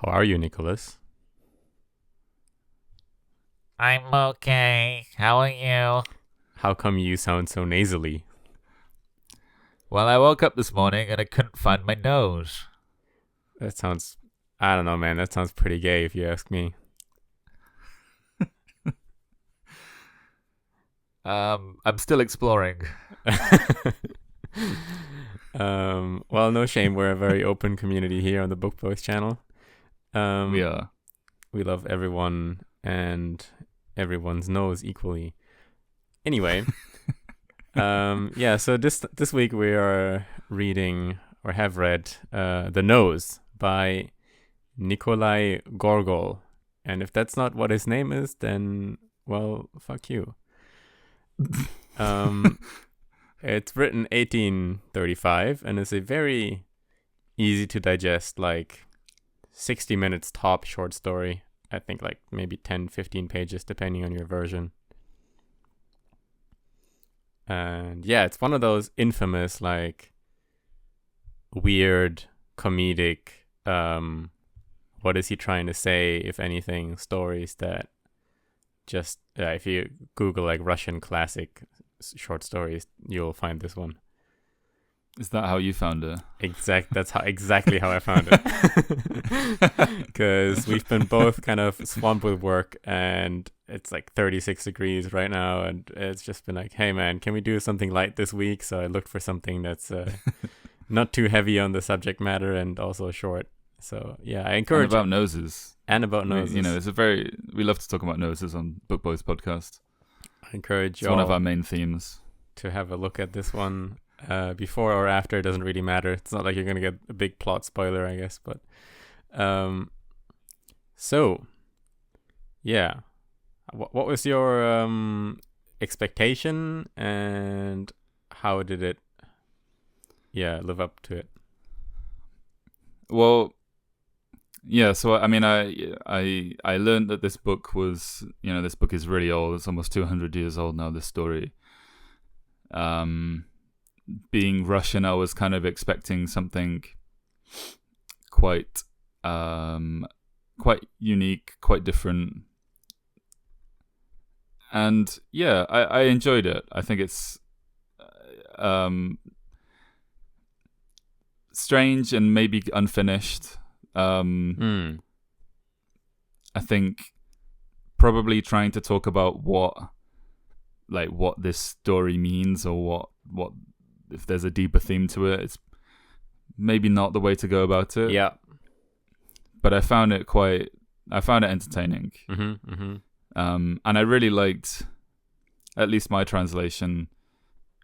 How are you, Nicholas? I'm okay. How are you? How come you sound so nasally? Well, I woke up this morning and I couldn't find my nose. That sounds, I don't know, man. That sounds pretty gay if you ask me. I'm still exploring. Well, no shame. We're a very open community here on the Book Boys channel. We are. We love everyone and everyone's nose equally. Anyway, yeah. So this week we are reading or have read The Nose by Nikolai Gogol, and if that's not what his name is, then well, fuck you. It's written 1835 and is a very easy to digest, like 60 minutes top short story. I think like maybe 10, 15 pages depending on your version. And yeah, it's one of those infamous, like, weird, comedic, what is he trying to say, if anything, stories that just, if you Google like Russian classic short stories, you'll find this one. Is that how you found it? That's exactly how I found it. Because we've been both kind of swamped with work, and it's like 36 degrees right now, and it's just been like, hey man, can we do something light this week? So I looked for something that's not too heavy on the subject matter and also short. So yeah, I encourage. And about noses. And about noses. We love to talk about noses on Book Boys podcast. I encourage it's one of our main themes. To have a look at this one. Before or after, it doesn't really matter. It's not like you're gonna get a big plot spoiler, I guess. But so yeah, what was your expectation, and how did it live up to it? Well, yeah, so I mean, I learned that this book was, this book is really old. It's almost 200 years old now, this story. Being Russian, I was kind of expecting something quite unique, quite different. And yeah, I enjoyed it. I think it's strange and maybe unfinished. I think probably trying to talk about what this story means, or what if there's a deeper theme to it. It's maybe not the way to go about it. Yeah. But I found it entertaining. And I really liked, at least my translation,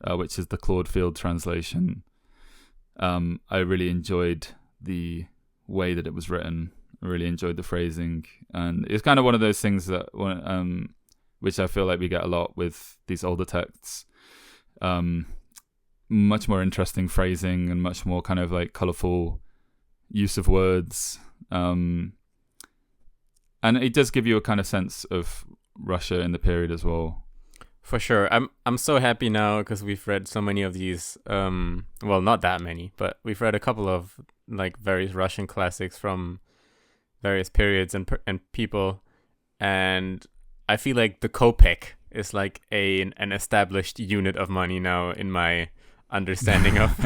which is the Claude Field translation. I really enjoyed the way that it was written. I really enjoyed the phrasing, and it's kind of one of those things that which I feel like we get a lot with these older texts. Much more interesting phrasing and much more kind of like colorful use of words. And it does give you a kind of sense of Russia in the period as well. For sure. I'm so happy now because we've read so many of these, well, not that many, but we've read a couple of like various Russian classics from various periods and people, and I feel like the kopeck is like an established unit of money now in my understanding of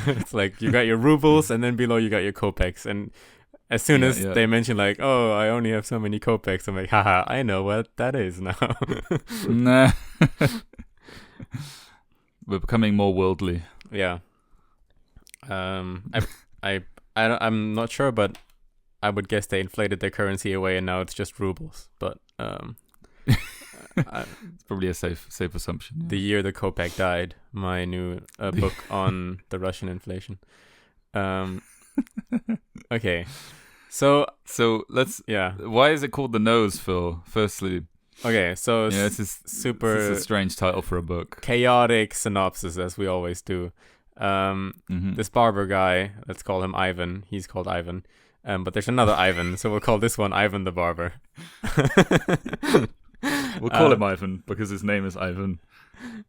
it's like you got your rubles and then below you got your kopecks, and as soon as they mention like, oh, I only have so many kopecks, I'm like, haha, I know what that is now. Nah. We're becoming more worldly. Yeah. I'm not sure, but I would guess they inflated their currency away and now it's just rubles. But it's probably a safe assumption. Yeah. The year the kopeck died, my new book on the Russian inflation. Okay. So let's. Yeah. Why is it called The Nose, Phil? Firstly. Okay, so this is a strange title for a book. Chaotic synopsis, as we always do. This barber guy, let's call him Ivan. He's called Ivan. But there's another Ivan, so we'll call this one Ivan the Barber. We'll call him Ivan because his name is Ivan.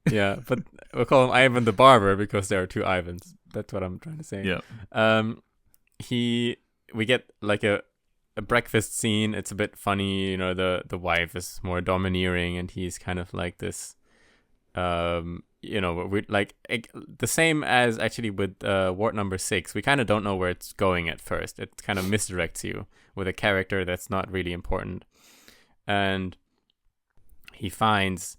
Yeah, but we'll call him Ivan the Barber because there are two Ivans. That's what I'm trying to say. Yeah. He we get like a breakfast scene. It's a bit funny, the wife is more domineering, and he's kind of like this, we like the same as actually with Wart number 6. We kind of don't know where it's going at first. It kind of misdirects you with a character that's not really important, and he finds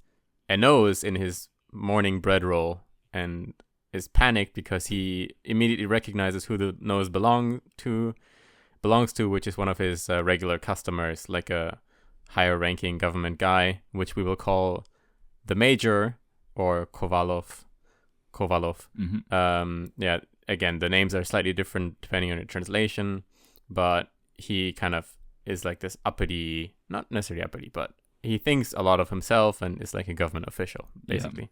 a nose in his morning bread roll and is panicked because he immediately recognizes who the nose belongs to, which is one of his regular customers, like a higher ranking government guy, which we will call the Major or Kovalov. Mm-hmm. Again, the names are slightly different depending on the translation, but he kind of is like this uppity, not necessarily uppity, but he thinks a lot of himself and is like a government official, basically.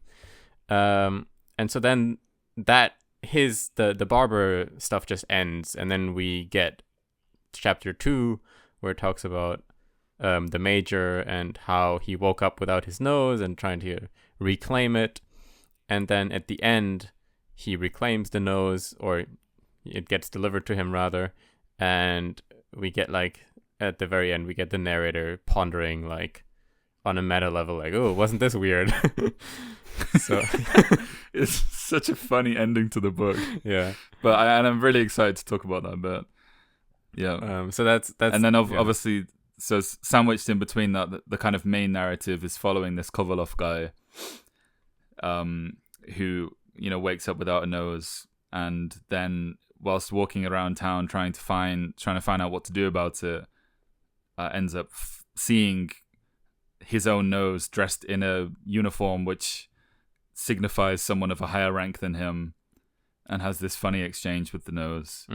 And so then the barber stuff just ends, and then we get chapter 2 where it talks about the Major and how he woke up without his nose and trying to reclaim it. And then at the end, he reclaims the nose, or it gets delivered to him rather. And we get like, at the very end, we get the narrator pondering like on a meta level, like, oh, wasn't this weird? So it's such a funny ending to the book. Yeah. But I'm really excited to talk about that bit. Yeah. So that's and then obviously, so sandwiched in between that, the kind of main narrative is following this Kovalov guy, who wakes up without a nose, and then whilst walking around town trying to find out what to do about it, ends up seeing his own nose dressed in a uniform which signifies someone of a higher rank than him, and has this funny exchange with the nose.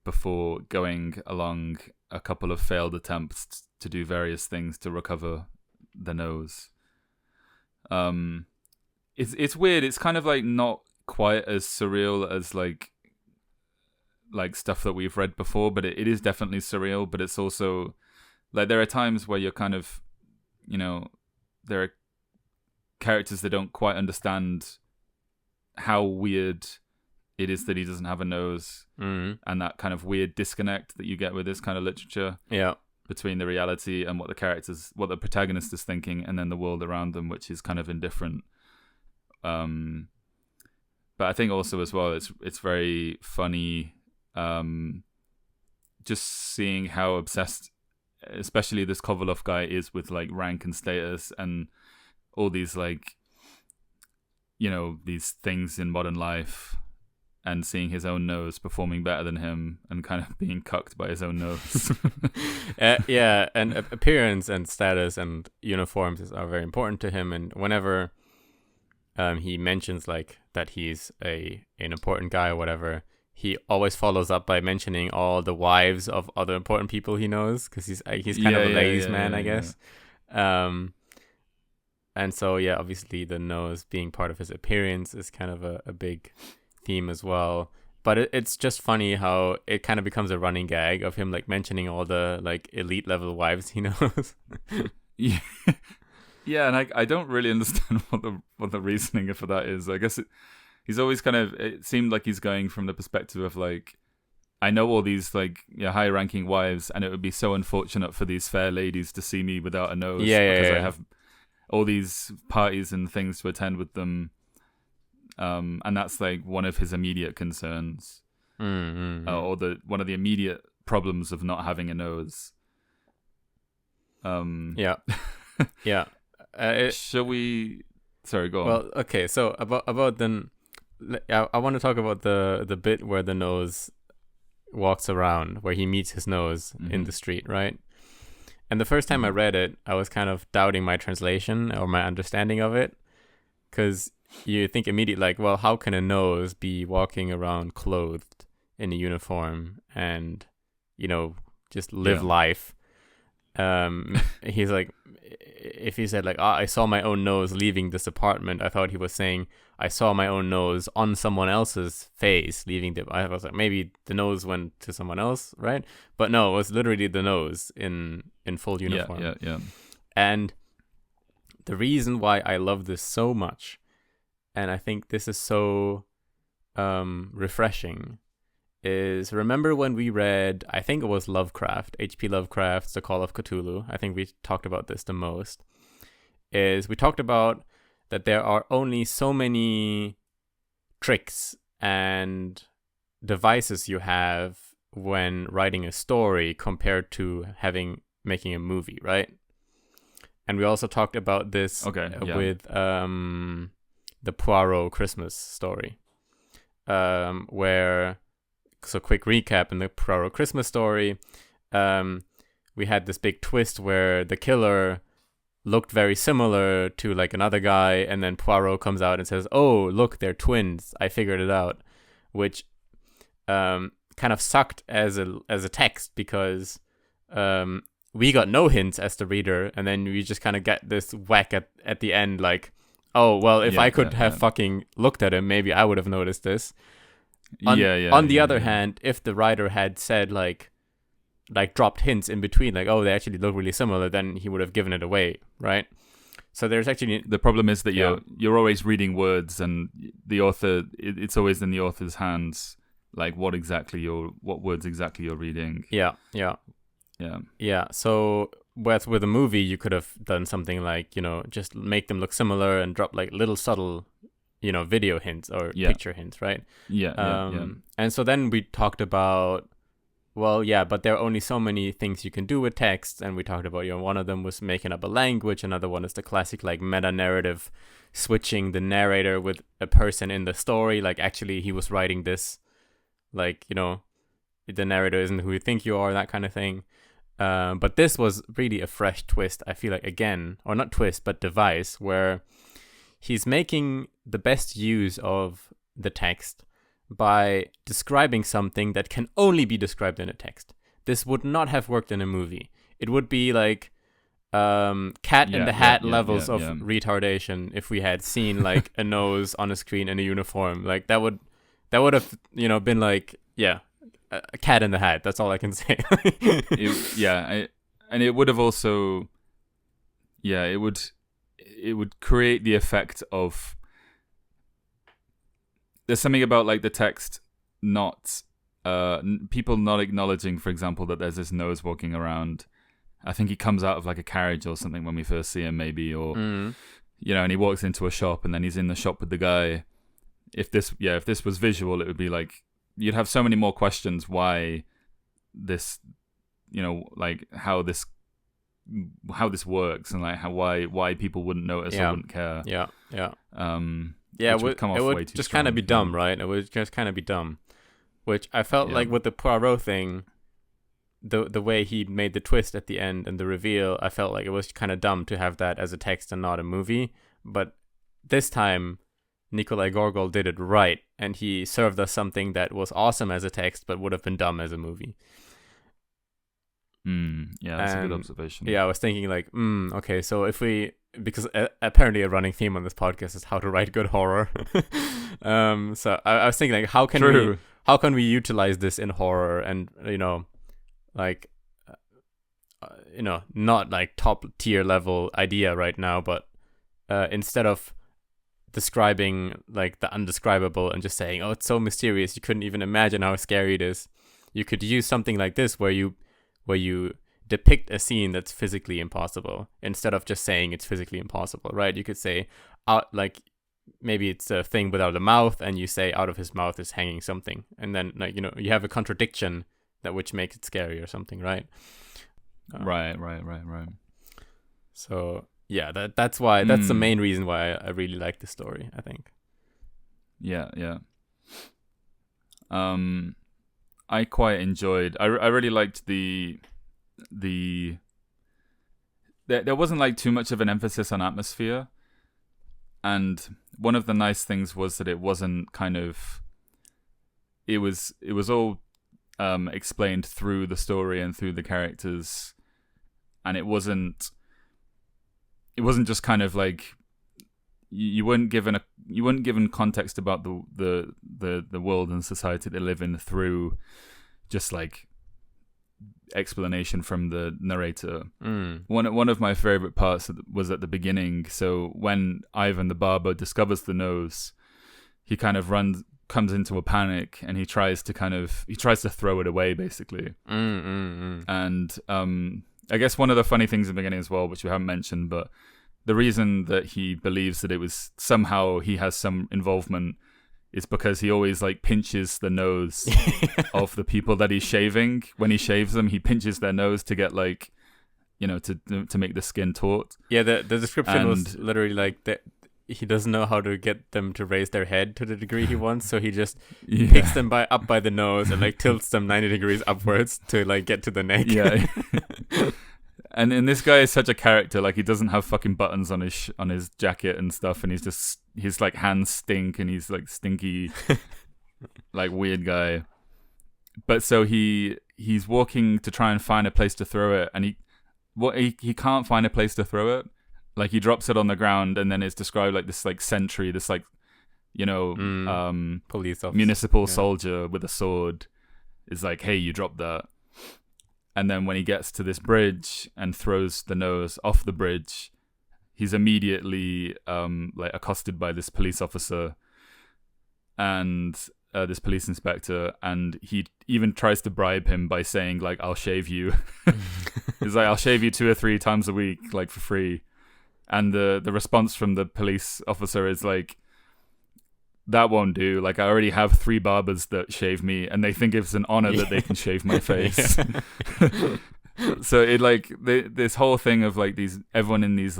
Before going along a couple of failed attempts to do various things to recover the nose. It's weird. It's kind of like not quite as surreal as like stuff that we've read before, but it is definitely surreal. But it's also like there are times where you're kind of, there are characters that don't quite understand how weird it is that he doesn't have a nose, and that kind of weird disconnect that you get with this kind of literature. Yeah. Between the reality and what the protagonist is thinking, and then the world around them, which is kind of indifferent. But I think also as well, it's very funny, just seeing how obsessed, especially this Kovalov guy, is with like rank and status and all these like, these things in modern life, and seeing his own nose performing better than him and kind of being cucked by his own nose. Yeah, and appearance and status and uniforms are very important to him. And whenever he mentions like that he's an important guy or whatever, he always follows up by mentioning all the wives of other important people he knows, because he's kind of a ladies' man, I guess. And so, yeah, obviously the nose being part of his appearance is kind of a big theme as well. But it's just funny how it kind of becomes a running gag of him like mentioning all the like elite level wives he knows. Yeah, and I don't really understand what the reasoning for that is. I guess he's always kind of, it seemed like he's going from the perspective of like, I know all these like high ranking wives, and it would be so unfortunate for these fair ladies to see me without a nose, because I have all these parties and things to attend with them. And that's like one of his immediate concerns, or one of the immediate problems of not having a nose. Yeah. Shall we? Sorry, go on. Well, okay. So about then, I want to talk about the bit where the nose walks around, where he meets his nose in the street, right? And the first time I read it, I was kind of doubting my translation or my understanding of it, because you think immediately like, well, how can a nose be walking around clothed in a uniform and, just live life? He's like, if he said like, I saw my own nose leaving this apartment, I thought he was saying I saw my own nose on someone else's face leaving I was like, maybe the nose went to someone else, right? But no, it was literally the nose in full uniform. Yeah. And the reason why I love this so much, and I think this is so refreshing, is, remember when we read, I think it was Lovecraft, H.P. Lovecraft's The Call of Cthulhu. I think we talked about this the most. Is we talked about that there are only so many tricks and devices you have when writing a story compared to making a movie, right? And we also talked about this with the Poirot Christmas story, where, so quick recap, in the Poirot Christmas story, we had this big twist where the killer looked very similar to like another guy, and then Poirot comes out and says, "Oh, look, they're twins. I figured it out," which kind of sucked as a text, because we got no hints as the reader, and then we just kind of get this whack at the end, like, oh, well, if I could have fucking looked at him, maybe I would have noticed this. On the other hand, if the writer had said like dropped hints in between, like, oh, they actually look really similar, then he would have given it away, right? So there's actually, the problem is that you're always reading words, and the author, it's always in the author's hands, like what words exactly you're reading. So with a movie, you could have done something like, just make them look similar and drop like little subtle, video hints or picture hints, right? And so then we talked about, but there are only so many things you can do with text, and we talked about, one of them was making up a language, another one is the classic like meta narrative, switching the narrator with a person in the story, like actually he was writing this, like, the narrator isn't who you think you are, that kind of thing. But this was really a fresh twist, I feel like, again, or not twist, but device, where he's making the best use of the text by describing something that can only be described in a text. This would not have worked in a movie. It would be like Cat in the Hat levels of retardation if we had seen like a nose on a screen in a uniform. Like that would have, been like, a cat in the hat. That's all I can say. And it would have also, it would create the effect of, there's something about like the text not, people not acknowledging, for example, that there's this nose walking around. I think he comes out of like a carriage or something when we first see him, maybe, or and he walks into a shop, and then he's in the shop with the guy. If this was visual, it would be like, you'd have so many more questions why this, like how this works, and like why people wouldn't notice or wouldn't care. It would just kind of be dumb, right? It would just kind of be dumb, which I felt like with the Poirot thing, the way he made the twist at the end and the reveal, I felt like it was kind of dumb to have that as a text and not a movie. But this time, Nikolai Gogol did it right, and he served us something that was awesome as a text, but would have been dumb as a movie. That's a good observation. Yeah, I was thinking like, okay, so because apparently a running theme on this podcast is how to write good horror. So I was thinking like, how can we utilize this in horror, and not like top tier level idea right now, but instead of describing like the undescribable and just saying, oh, it's so mysterious, you couldn't even imagine how scary it is, you could use something like this where you depict a scene that's physically impossible, instead of just saying it's physically impossible, right? You could say, like, maybe it's a thing without a mouth, and you say out of his mouth is hanging something, and then like, you have a contradiction that which makes it scary or something, right? Right. So that's why, that's the main reason why I really like the story, I think. I quite enjoyed, I really liked the there wasn't like too much of an emphasis on atmosphere, and one of the nice things was that it wasn't kind of, it was all explained through the story and through the characters, and it wasn't just kind of like, you weren't given context about the world and society they live in through just like explanation from the narrator. One of my favorite parts was at the beginning. So when Ivan the barber discovers the nose, he kind of comes into a panic and he tries to throw it away, basically. And I guess one of the funny things in the beginning as well, which we haven't mentioned, but the reason that he believes that it was somehow he has some involvement is because he always like pinches the nose of the people that he's shaving. When he shaves them, he pinches their nose to get like, to make the skin taut. Yeah, the description was literally like that. He doesn't know how to get them to raise their head to the degree he wants, so he just picks them up by the nose and like tilts them 90 degrees upwards to like get to the neck. Yeah. And this guy is such a character. Like, he doesn't have fucking buttons on his jacket and stuff, and his like hands stink, and he's like stinky, like weird guy. But so he's walking to try and find a place to throw it, and he can't find a place to throw it. Like, he drops it on the ground, and then it's described like this like sentry, this like police officer, municipal soldier with a sword is like, hey, you dropped that. And then when he gets to this bridge and throws the nose off the bridge, he's immediately like accosted by this police officer and this police inspector, and he even tries to bribe him by saying like, I'll shave you. He's like, I'll shave you 2 or 3 times a week, like for free. And the response from the police officer is like, that won't do. Like, I already have 3 barbers that shave me, and they think it's an honor that they can shave my face. So it like this whole thing of like everyone in these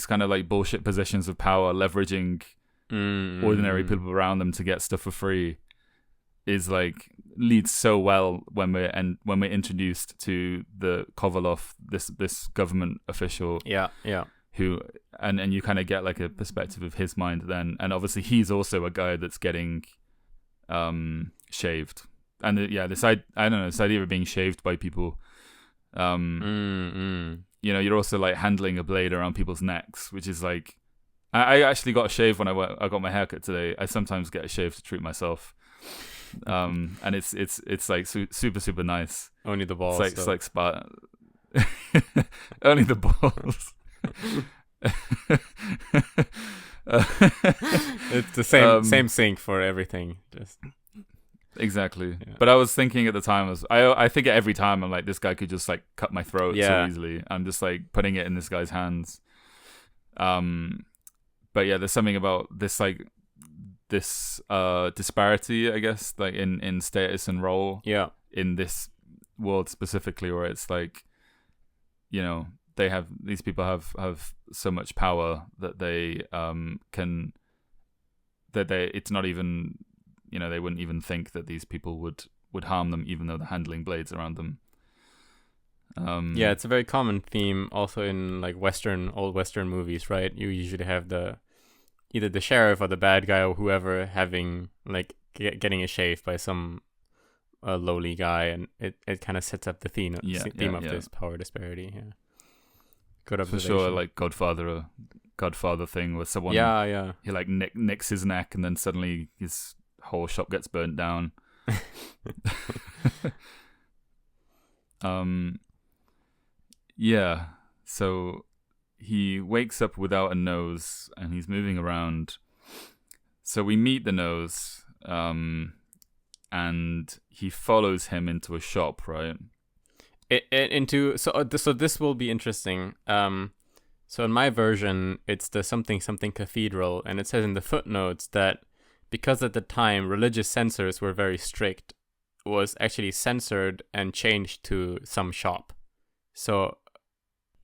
kind of like bullshit positions of power, leveraging ordinary people around them to get stuff for free, is like leads so well when we're introduced to the Kovalov, this government official. Yeah. Who and you kind of get like a perspective of his mind then, and obviously he's also a guy that's getting shaved, and this idea of being shaved by people, you're also like handling a blade around people's necks, which is like, I actually got a shave when I got my haircut today. I sometimes get a shave to treat myself, and it's like super super nice. Only the balls. It's like spa. Only the balls. It's the same sink for everything. Just exactly. Yeah. But I was thinking at the time, I think every time I'm like, this guy could just like cut my throat so easily. I'm just like putting it in this guy's hands. But yeah, there's something about this like this disparity, I guess, like in status and role. Yeah. In this world specifically, where it's like, these people have so much power that they it's not even, they wouldn't even think that these people would harm them, even though they're handling blades around them. It's a very common theme also in like old Western movies, right? You usually have either the sheriff or the bad guy or whoever having like getting a shave by some lowly guy, and it kind of sets up the theme of this power disparity. Yeah. Good observation. For sure, like Godfather thing where someone he like nicks his neck and then suddenly his whole shop gets burnt down. So he wakes up without a nose and he's moving around. So we meet the nose, and he follows him into a shop, right? So this will be interesting. So in my version, it's the something cathedral, and it says in the footnotes that because at the time religious censors were very strict, it was actually censored and changed to some shop. So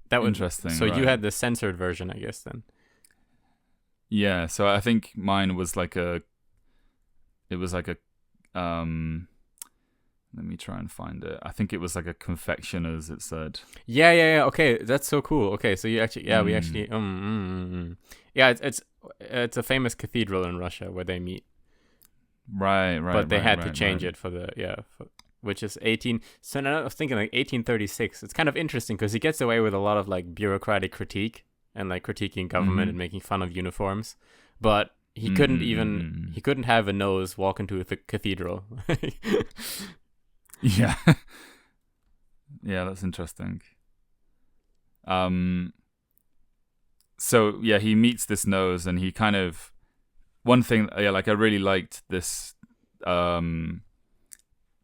that was interesting. So you had the censored version, I guess, then. Yeah. So I think mine was like let me try and find it. I think it was like a confectioner's, it said. Yeah. Okay, that's so cool. Okay, so you actually, we actually, yeah, it's a famous cathedral in Russia where they meet. Right. But they had to change it for which is 18. So now I was thinking like 1836. It's kind of interesting because he gets away with a lot of like bureaucratic critique and like critiquing government and making fun of uniforms, but he couldn't have a nose walk into the cathedral. Yeah. Yeah, that's interesting. so yeah, he meets this nose, and he kind of one thing. Yeah, like I really liked this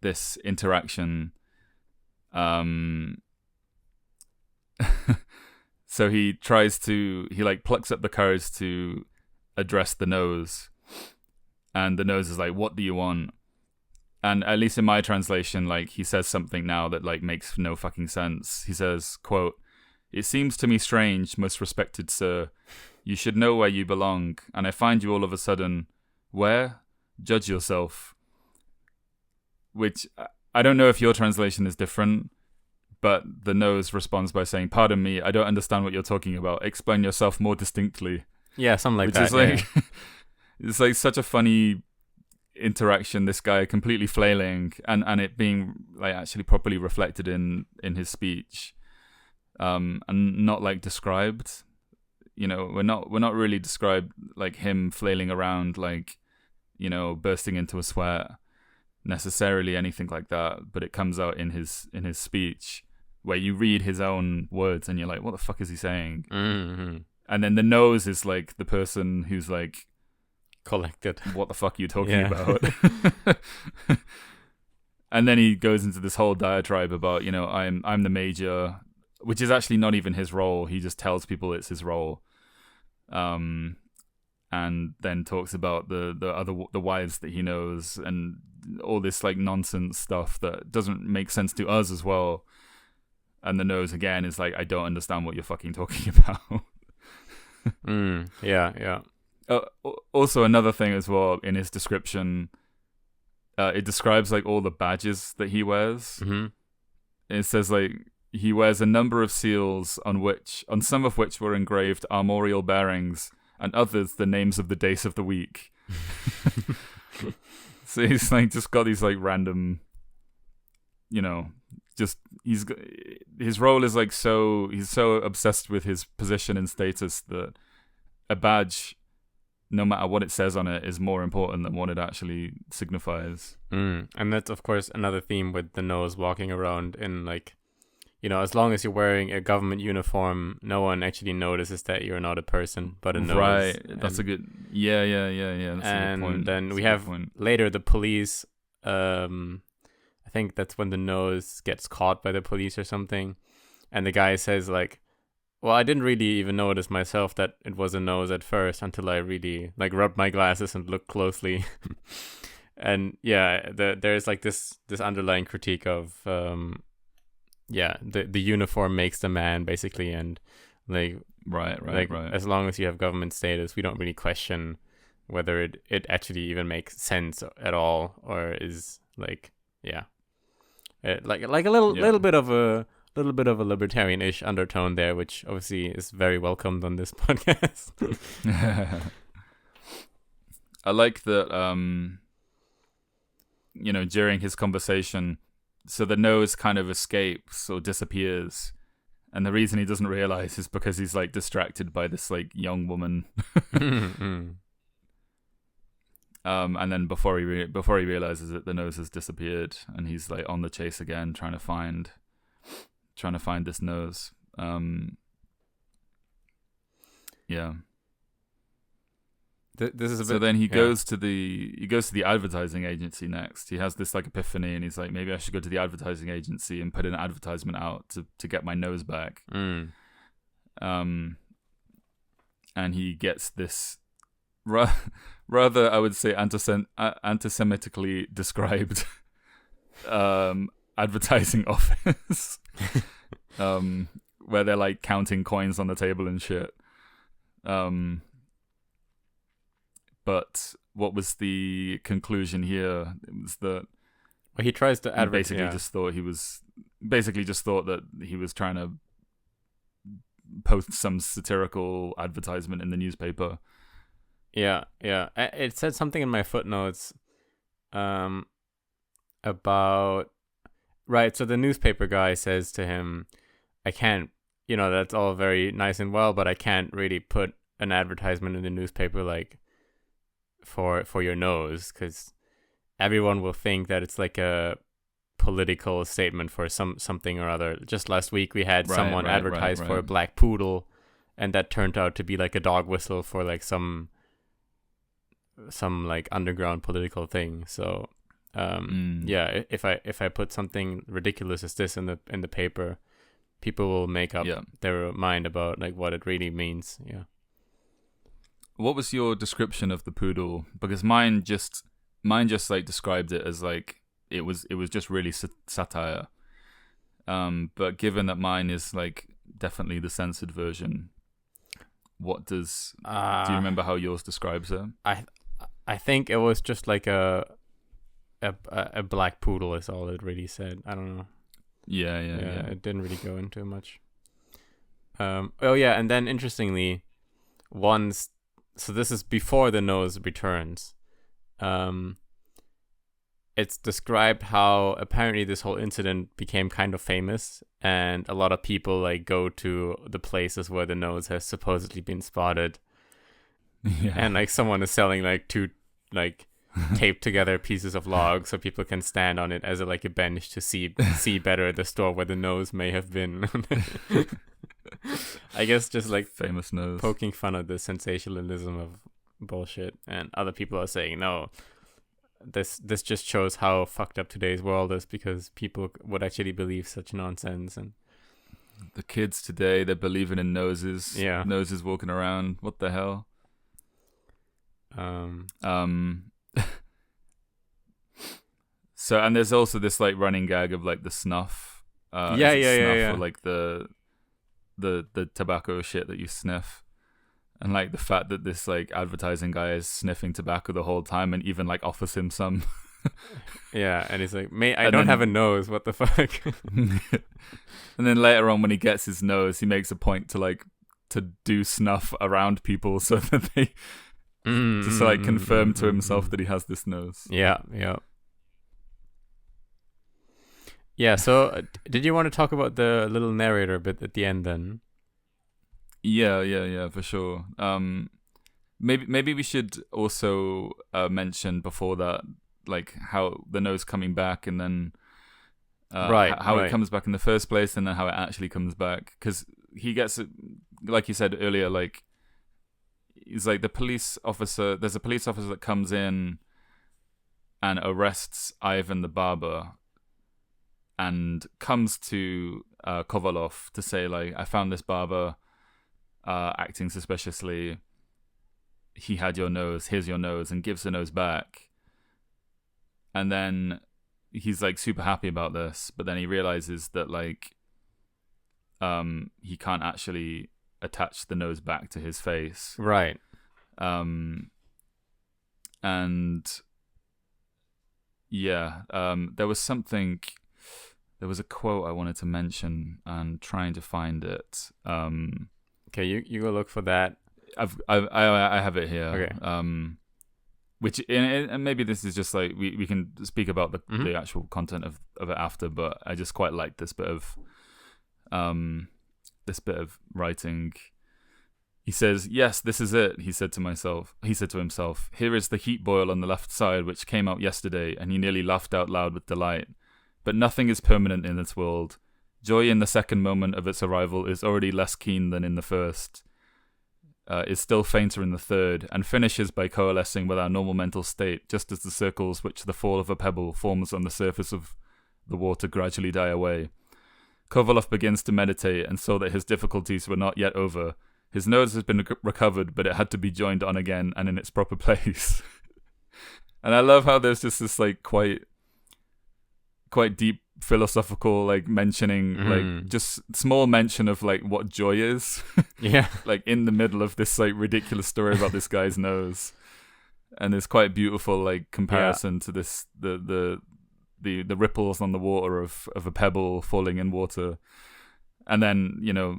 this interaction. So he like plucks up the courage to address the nose, and the nose is like, "What do you want?" And at least in my translation, like he says something now that like makes no fucking sense. He says, quote, "It seems to me strange, most respected sir. You should know where you belong, and I find you all of a sudden. Where? Judge yourself." Which I don't know if your translation is different, but the nose responds by saying, "Pardon me, I don't understand what you're talking about. Explain yourself more distinctly." Yeah, something like which that. Is like, it's like such a funny interaction. This guy completely flailing, and it being like actually properly reflected in his speech, and not like described. You know, we're not really described like him flailing around, like, you know, bursting into a sweat necessarily, anything like that. But it comes out in his speech, where you read his own words and you're like, what the fuck is he saying? Mm-hmm. And then the nose is like the person who's like, collected. What the fuck are you talking about? And then he goes into this whole diatribe about, you know, I'm the major, which is actually not even his role. He just tells people it's his role. And then talks about the wives that he knows and all this like nonsense stuff that doesn't make sense to us as well. And the nose again is like, I don't understand what you're fucking talking about. Yeah. Also, another thing as well in his description, it describes like all the badges that he wears. Mm-hmm. It says like he wears a number of seals on some of which were engraved armorial bearings, and others the names of the days of the week. So he's like just got these like random, you know, just his role is like he's so obsessed with his position and status that a badge, no matter what it says on it, is more important than what it actually signifies. And that's of course another theme with the nose walking around in like, you know, as long as you're wearing a government uniform, no one actually notices that you're not a person, but a nose. Right. That's a good. Yeah. That's a good point. And then we have later the police. I think that's when the nose gets caught by the police or something, and the guy says like, "Well, I didn't really even notice myself that it was a nose at first until I really like rubbed my glasses and looked closely." And yeah, there's like this underlying critique of the uniform makes the man basically, and like right. As long as you have government status, we don't really question whether it actually even makes sense at all, or is like like a little bit of a libertarian-ish undertone there, which obviously is very welcomed on this podcast. I like that. You know, during his conversation, so the nose kind of escapes or disappears, and the reason he doesn't realize is because he's like distracted by this like young woman. And then before he realizes it, the nose has disappeared, and he's like on the chase again, trying to find this nose. Yeah. This is so then he goes to the advertising agency next. He has this like epiphany, and he's like, maybe I should go to the advertising agency and put an advertisement out to get my nose back. And he gets this rather, I would say, anti-Semitically described advertising office, where they're like counting coins on the table and shit. But what was the conclusion here? It was that he tries to advertise. Just thought that he was trying to post some satirical advertisement in the newspaper. Yeah. It said something in my footnotes about, right, so the newspaper guy says to him, I can't, you know, that's all very nice and well, but I can't really put an advertisement in the newspaper like for your nose, because everyone will think that it's like a political statement for something or other. Just last week we had someone advertise for a black poodle, and that turned out to be like a dog whistle for like some like underground political thing. So yeah, if I put something ridiculous as this in the paper, people will make up their mind about like what it really means. Yeah. What was your description of the poodle? Because mine just like described it as like it was just really satire. But given that mine is like definitely the censored version, what does do you remember how yours describes it? I think it was just like a black poodle is all it really said. I don't know. Yeah. It didn't really go into much. Oh yeah, and then interestingly, so this is before the nose returns. It's described how apparently this whole incident became kind of famous, and a lot of people like go to the places where the nose has supposedly been spotted. Yeah. And like someone is selling like two like taped together pieces of log so people can stand on it as like a bench to see better the store where the nose may have been. I guess just like famous nose, poking fun at the sensationalism of bullshit, and other people are saying no, this just shows how fucked up today's world is, because people would actually believe such nonsense. And the kids today, they're believing in noses. Yeah, noses walking around. What the hell? So, and there's also this like running gag of like the snuff. Yeah. Or like the tobacco shit that you sniff, and like the fact that this like advertising guy is sniffing tobacco the whole time and even like offers him some. Yeah, and he's like, mate, I don't have a nose, what the fuck? And then later on when he gets his nose, he makes a point to do snuff around people so that they just to like confirm to himself that he has this nose. Yeah. So did you want to talk about the little narrator bit at the end then? Yeah, for sure. Maybe we should also mention before that, like how the nose coming back, and then how it comes back in the first place, and then how it actually comes back, because he gets it, like you said earlier, like he's like the police officer. There's a police officer that comes in and arrests Ivan the barber, and comes to Kovalov to say like, I found this barber acting suspiciously. He had your nose. Here's your nose, and gives the nose back. And then he's like super happy about this, but then he realizes that like he can't actually attach the nose back to his face. Right. And yeah, there was a quote I wanted to mention and trying to find it. Okay, you go look for that. I have it here. Okay. Which and maybe this is just like we can speak about the actual content of it after, but I just quite like this bit of writing. He says, "Yes, this is it," he said to himself. "Here is the heat boil on the left side, which came out yesterday," and he nearly laughed out loud with delight. But nothing is permanent in this world. Joy in the second moment of its arrival is already less keen than in the first, is still fainter in the third, and finishes by coalescing with our normal mental state, just as the circles which the fall of a pebble forms on the surface of the water gradually die away. Kovalov begins to meditate and saw that his difficulties were not yet over. His nose has been recovered, but it had to be joined on again and in its proper place. And I love how there's just this like quite deep philosophical like mentioning, like just small mention of like what joy is. Yeah. Like in the middle of this like ridiculous story about this guy's nose. And there's quite beautiful like comparison to this the ripples on the water of a pebble falling in water. And then, you know,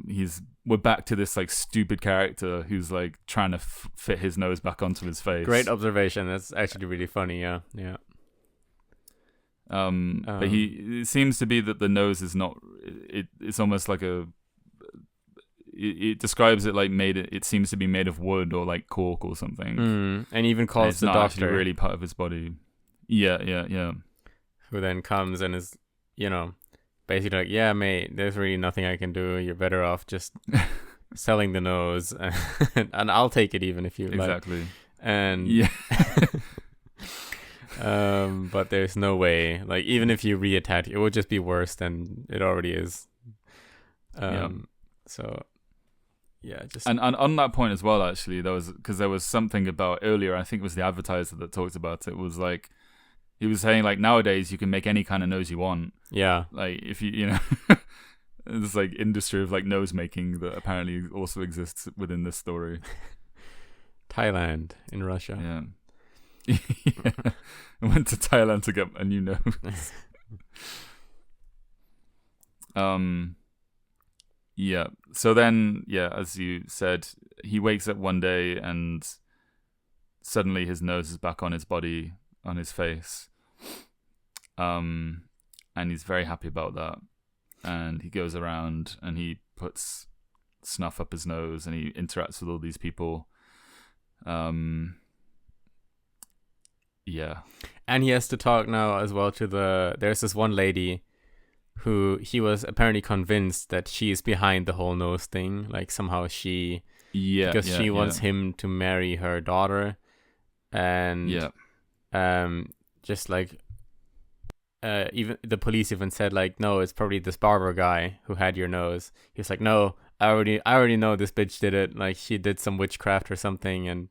we're back to this like stupid character who's like trying to fit his nose back onto his face. Great observation. That's actually really funny. Yeah. But it seems to be that the nose is not. It's almost like it describes it like it seems to be made of wood or like cork or something. And even calls the not doctor, actually really part of his body. Yeah. Who then comes and is, you know, basically like, yeah, mate, there's really nothing I can do. You're better off just selling the nose, and I'll take it even if you like. Exactly. And Yeah. but there's no way. Like even if you reattach, it will just be worse than it already is. So yeah, just and on that point as well, actually, there was something about earlier. I think it was the advertiser that talked about it. It was like he was saying like nowadays you can make any kind of nose you want. Yeah. Like if you know. There's like industry of like nose making that apparently also exists within this story. Thailand in Russia. Yeah. Yeah. I went to Thailand to get a new nose. Yeah. So then, yeah, as you said, he wakes up one day and suddenly his nose is back on his body, on his face. And he's very happy about that. And he goes around and he puts snuff up his nose and he interacts with all these people. Yeah. And he has to talk now as well to there's this one lady who he was apparently convinced that she is behind the whole nose thing. Like somehow she wants him to marry her daughter. And just like even the police even said like, no, it's probably this barber guy who had your nose. He was like, no, I already know this bitch did it. Like she did some witchcraft or something, and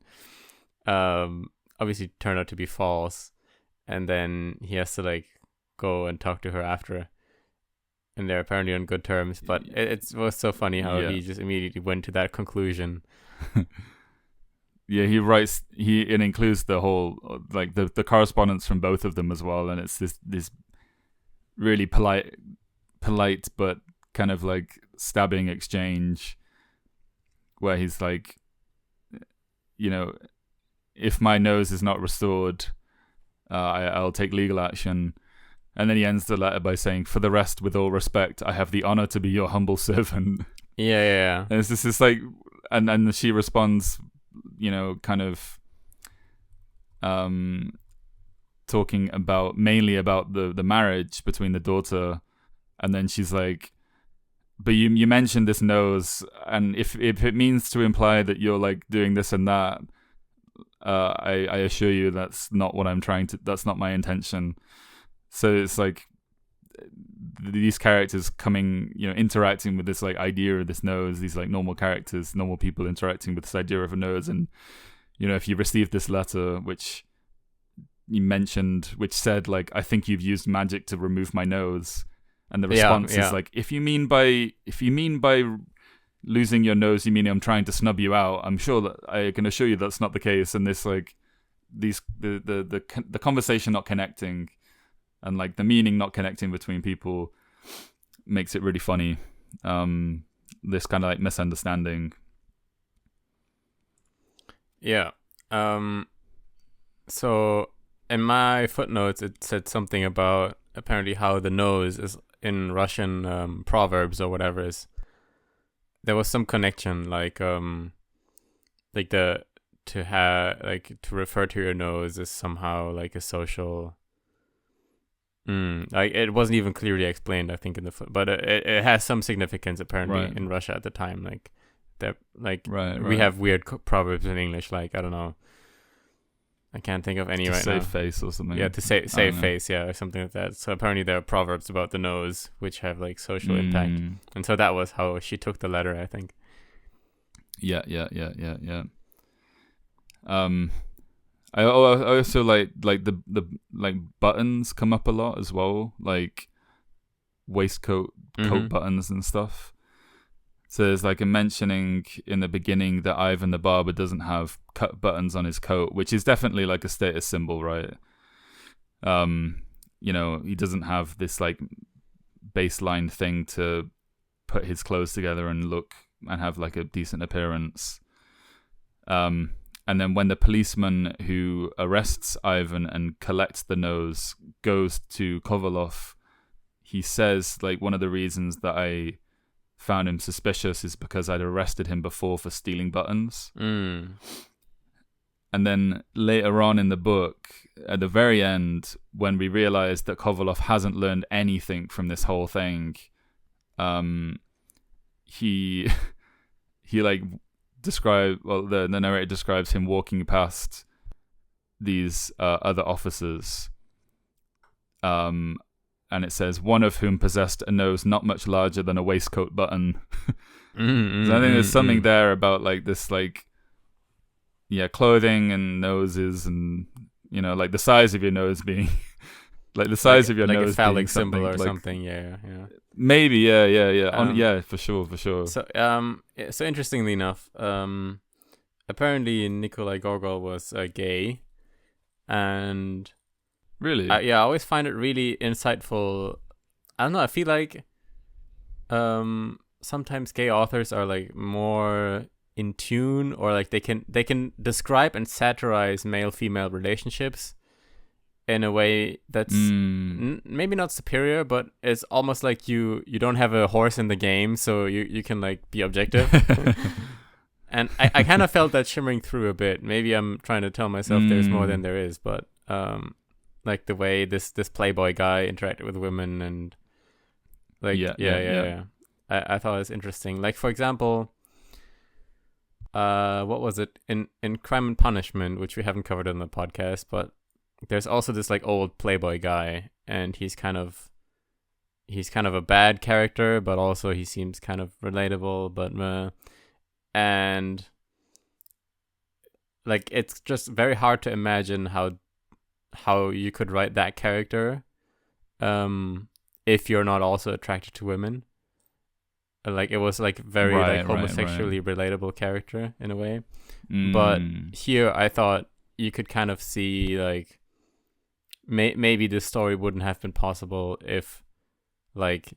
obviously turned out to be false. And then he has to like go and talk to her after, and they're apparently on good terms. But it was so funny how he just immediately went to that conclusion. Yeah, it includes the whole like the correspondence from both of them as well, and it's this really polite but kind of like stabbing exchange where he's like, you know, if my nose is not restored, I'll take legal action. And then he ends the letter by saying, for the rest, with all respect, I have the honor to be your humble servant. Yeah. And it's just this like, and she responds, you know, kind of talking mainly about the marriage between the daughter, and then she's like, but you mentioned this nose, and if it means to imply that you're like doing this and that, I assure you that's not what that's not my intention. So it's like these characters interacting with this like idea of this nose, these like normal characters, normal people interacting with this idea of a nose. And, you know, if you received this letter, which you mentioned, which said like, I think you've used magic to remove my nose. And the response is like, if you mean by losing your nose, you mean I'm trying to snub you out, I'm sure that I can assure you that's not the case. And this like, the conversation not connecting, and like the meaning not connecting between people makes it really funny. This kind of like misunderstanding. Yeah. So in my footnotes, it said something about apparently how the nose is in Russian proverbs or whatever there was some connection, like to refer to your nose is somehow like a social. Like it wasn't even clearly explained, I think, in the but it has some significance apparently in Russia at the time. Like that, like we have weird proverbs in English, like I don't know, I can't think of any right now. Save face or something. Yeah, to save face, or something like that. So apparently there are proverbs about the nose which have like social impact, and so that was how she took the letter, I think. Yeah. I also like the like buttons come up a lot as well, like waistcoat coat buttons and stuff. So there's like a mentioning in the beginning that Ivan the barber doesn't have cut buttons on his coat, which is definitely like a status symbol, right? You know, he doesn't have this like baseline thing to put his clothes together and look and have like a decent appearance. And then when the policeman who arrests Ivan and collects the nose goes to Kovalov, he says, like, one of the reasons that I found him suspicious is because I'd arrested him before for stealing buttons. And then later on in the book, at the very end, when we realize that Kovalov hasn't learned anything from this whole thing, he he like the narrator describes him walking past these other officers, and it says one of whom possessed a nose not much larger than a waistcoat button. So I think there's something there about like this, like, clothing and noses, and like the size of your nose being like the size of your like nose, a phallic being symbol or like, something. Yeah. Maybe, yeah, for sure. So interestingly enough, apparently Nikolai Gogol was gay, and really, I always find it really insightful. I don't know. I feel like sometimes gay authors are like more in tune, or like they can describe and satirize male-female relationships in a way that's maybe not superior, but it's almost like you don't have a horse in the game, so you can like be objective. And I kind of felt that shimmering through a bit. Maybe I'm trying to tell myself there's more than there is, but like the way this playboy guy interacted with women, and like I thought it was interesting. Like, for example, what was it in Crime and Punishment, which we haven't covered on the podcast, but there's also this like old playboy guy, and he's kind of a bad character, but also he seems kind of relatable, but and like it's just very hard to imagine how you could write that character if you're not also attracted to women. Like, it was like very like homosexually relatable character in a way. But here I thought you could kind of see like maybe this story wouldn't have been possible if like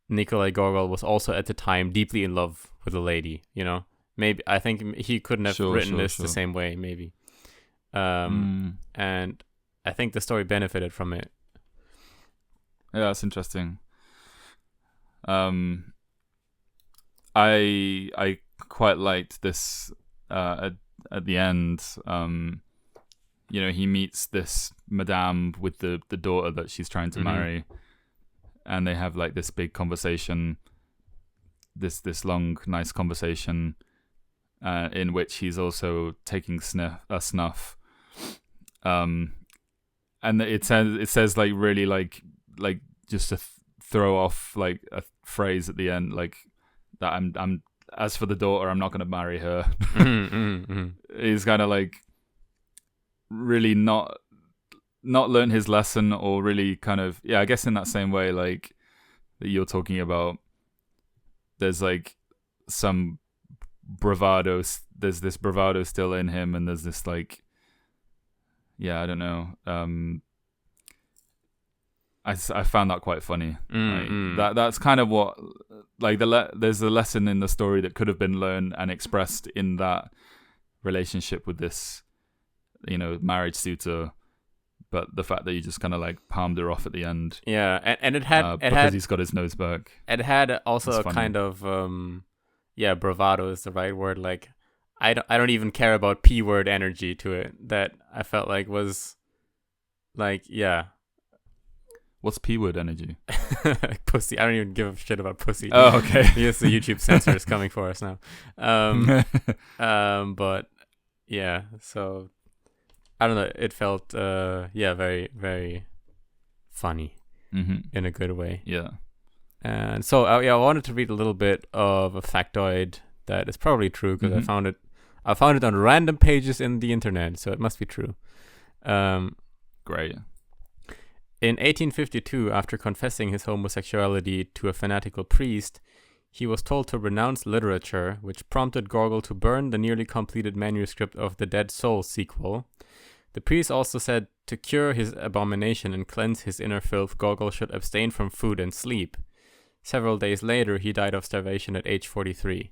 Nikolai Gogol was also at the time deeply in love with a lady, Maybe I think he couldn't have written this the same way, maybe. And I think the story benefited from it. Yeah, that's interesting. I quite liked this at the end. He meets this madame with the daughter that she's trying to marry, and they have like this big conversation, this long, nice conversation, in which he's also taking snuff. And it says like really like just to throw off like a phrase at the end, like that I'm as for the daughter, I'm not going to marry her. He's kind of like really not learned his lesson, or really kind of, I guess in that same way like that you're talking about, there's like some bravado, there's this bravado still in him, and there's this like, I don't know, I found that quite funny. That's kind of what, like, there's a lesson in the story that could have been learned and expressed in that relationship with this, marriage suitor, but the fact that you just kind of like palmed her off at the end. Yeah, and it had because he's got his nose back. It had also a kind of bravado is the right word. Like, I don't even care about P-word energy to it that I felt like was like, What's P-word energy? Pussy. I don't even give a shit about pussy. Oh, okay. Yes, the YouTube censor is coming for us now. But yeah, so I don't know. It felt very, very funny in a good way. Yeah. And so I wanted to read a little bit of a factoid that is probably true, because I found it on random pages in the internet, so it must be true. Great. In 1852, after confessing his homosexuality to a fanatical priest, he was told to renounce literature, which prompted Gogol to burn the nearly completed manuscript of the Dead Soul sequel. The priest also said to cure his abomination and cleanse his inner filth, Gogol should abstain from food and sleep. Several days later, he died of starvation at age 43.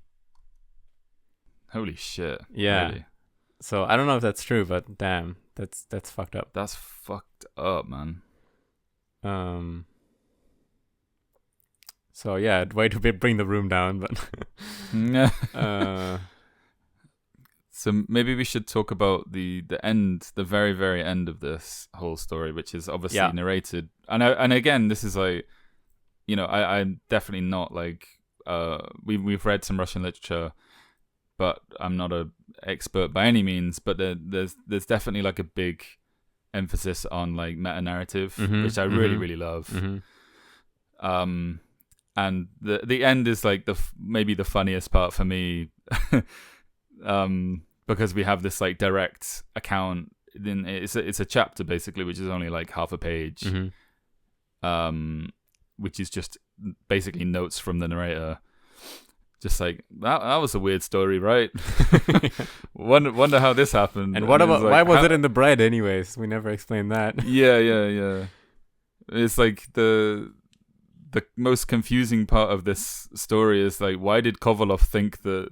Holy shit. Yeah. Really? So I don't know if that's true, but damn, that's fucked up. That's fucked up, man. So yeah, way to bring the room down, but so maybe we should talk about the end, the very, very end of this whole story, which is obviously narrated. And again, this is like, I'm definitely not like, we've read some Russian literature, but I'm not a expert by any means. But there's definitely like a big emphasis on like meta narrative, which I really really love. And the end is like maybe the funniest part for me, because we have this like direct account. Then it's a chapter basically, which is only like half a page, which is just basically notes from the narrator. Just like that was a weird story, right? wonder how this happened. And what about why was it in the bread anyways? We never explained that. Yeah. It's like the most confusing part of this story is like, why did Kovalov think that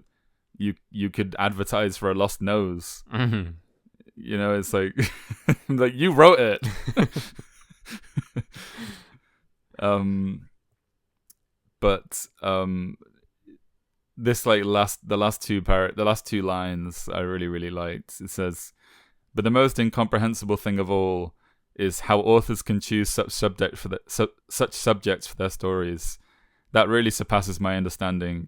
you could advertise for a lost nose? You know, it's like like you wrote it. But this like the last two lines I really really liked. It says, "But the most incomprehensible thing of all is how authors can choose such subjects for their stories. That really surpasses my understanding.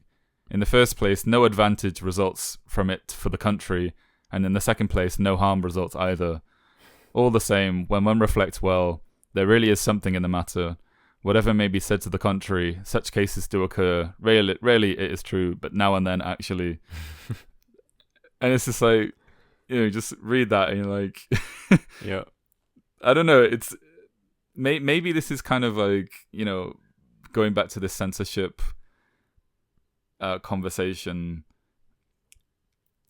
In the first place, no advantage results from it for the country, and in the second place, no harm results either. All the same, when one reflects well, there really is something in the matter. Whatever may be said to the contrary, such cases do occur. Rarely it is true, but now and then actually." And it's just like, you know, just read that and you're like, yeah. I don't know. It's maybe this is kind of like, you know, going back to this censorship conversation.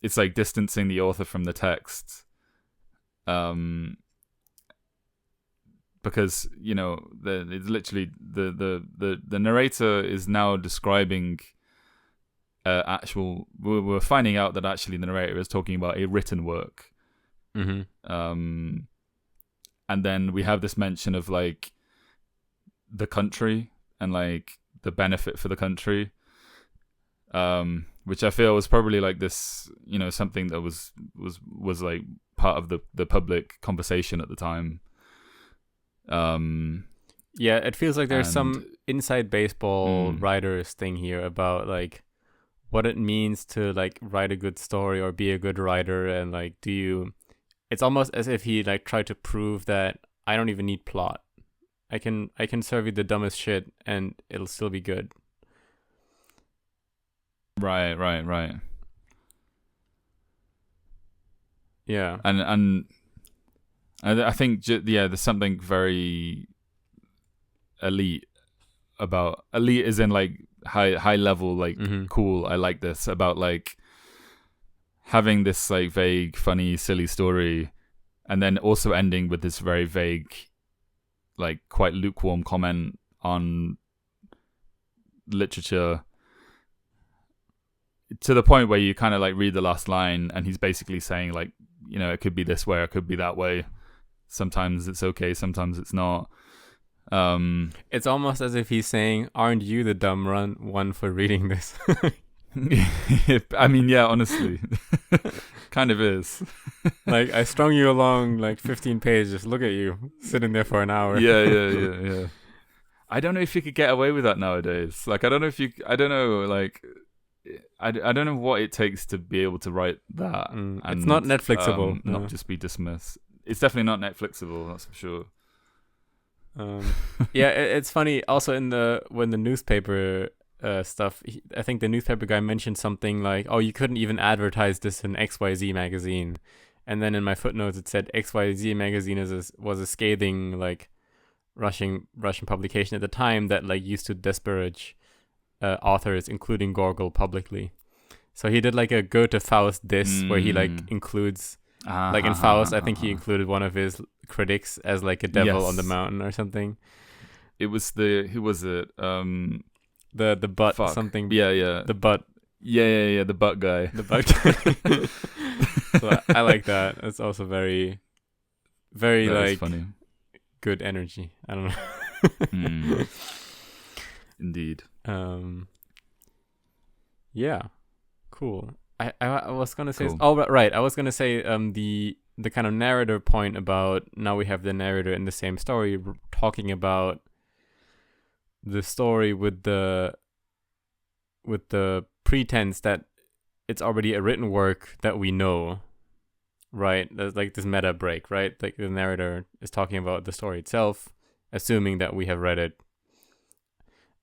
It's like distancing the author from the text, because you know it's literally the narrator is now describing actual. We're finding out that actually the narrator is talking about a written work. And then we have this mention of like the country and like the benefit for the country, which I feel was probably like this, you know, something that was like part of the public conversation at the time. Yeah, it feels like there's some inside baseball writers thing here about like what it means to like write a good story or be a good writer, and like it's almost as if he like tried to prove that I don't even need plot. I can serve you the dumbest shit and it'll still be good. Right. Yeah. And I think there's something very elite is in like high level, like cool. I like this about like having this like vague, funny, silly story, and then also ending with this very vague, like quite lukewarm comment on literature, to the point where you kind of like read the last line and he's basically saying like, you know, it could be this way, it could be that way. Sometimes it's okay, sometimes it's not. It's almost as if he's saying, aren't you the dumb one for reading this? I mean, yeah, honestly. Kind of is. Like, I strung you along like 15 pages. Look at you, sitting there for an hour. Yeah. I don't know if you could get away with that nowadays. Like, I don't know, like, I don't know what it takes to be able to write that. And, it's not Netflixable. Not just be dismissed. It's definitely not Netflixable, that's for sure. Yeah, it's funny. Also, when the newspaper stuff, I think the newspaper guy mentioned something like, "Oh, you couldn't even advertise this in XYZ magazine," and then in my footnotes it said XYZ magazine was a scathing like Russian publication at the time that like used to disparage authors, including Gogol, publicly. So he did like a Goethe Faust diss where he like includes. Like in Faust, I think he included one of his critics as like a devil on the mountain or something. It was who was it? The butt something. Yeah. The butt. Yeah. The butt guy. The butt guy. So I like that. It's also very, very that like funny. Good energy. I don't know. Indeed. Yeah. Cool. I was gonna say. Cool. Oh, right. I was gonna say the kind of narrator point about now we have the narrator in the same story talking about the story with the pretense that it's already a written work that we know, right? There's like this meta break, right? Like the narrator is talking about the story itself, assuming that we have read it.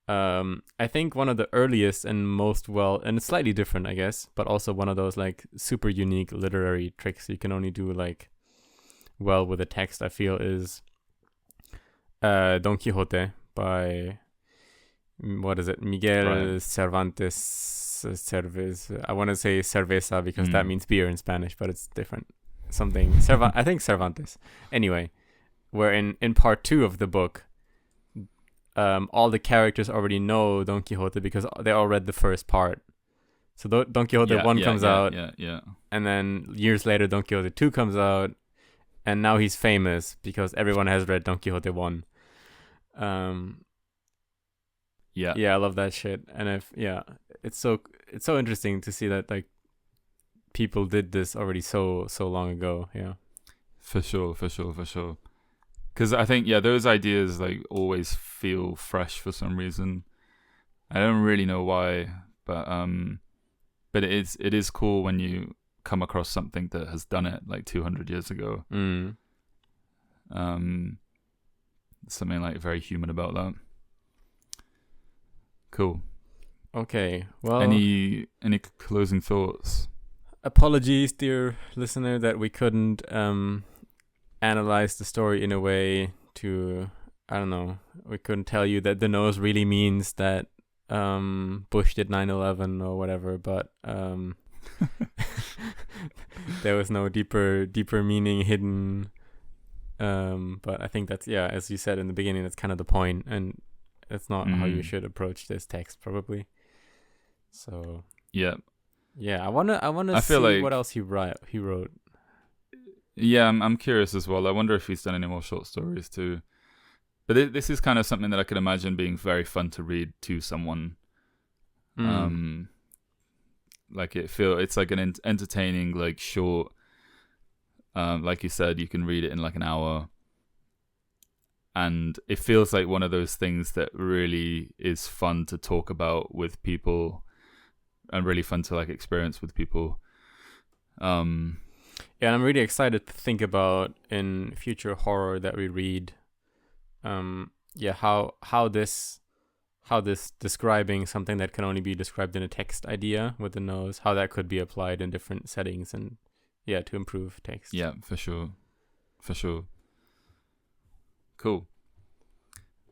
I think one of the earliest and most and it's slightly different, I guess, but also one of those like super unique literary tricks you can only do like well with a text, I feel, is Don Quixote by what is it? Miguel Cervantes Cerveza. I want to say cerveza because that means beer in Spanish, but it's different. Something I think Cervantes. Anyway, where in part 2 of the book, all the characters already know Don Quixote because they all read the first part. So Don Quixote 1 comes out, and then years later Don Quixote 2 comes out, and now he's famous because everyone has read Don Quixote 1. Yeah, I love that shit. And it's so interesting to see that like people did this already so long ago. Yeah, for sure. Because I think those ideas like always feel fresh for some reason. I don't really know why, but it is cool when you come across something that has done it like 200 years ago. Something like very human about that. Cool. Okay. Well, any closing thoughts? Apologies, dear listener, that we couldn't analyze the story in a way to, I don't know, we couldn't tell you that the nose really means that Bush did 9/11 or whatever, but there was no deeper meaning hidden. But I think that's, as you said in the beginning, that's kind of the point, and it's not how you should approach this text probably. So I wanna see like what else he wrote. Yeah, I'm curious as well. I wonder if he's done any more short stories too. But this is kind of something that I could imagine being very fun to read to someone. Like it's like an entertaining, like short. Like you said, you can read it in like an hour, and it feels like one of those things that really is fun to talk about with people, and really fun to like experience with people. Yeah, I'm really excited to think about in future horror that we read. How this describing something that can only be described in a text idea with the nose, how that could be applied in different settings and to improve text. Yeah, for sure. Cool.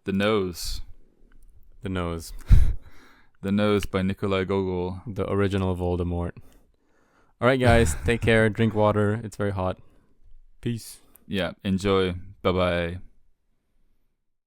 The Nose. The Nose. The Nose by Nikolai Gogol. The original Voldemort. All right, guys, take care. Drink water. It's very hot. Peace. Yeah, enjoy. Bye-bye.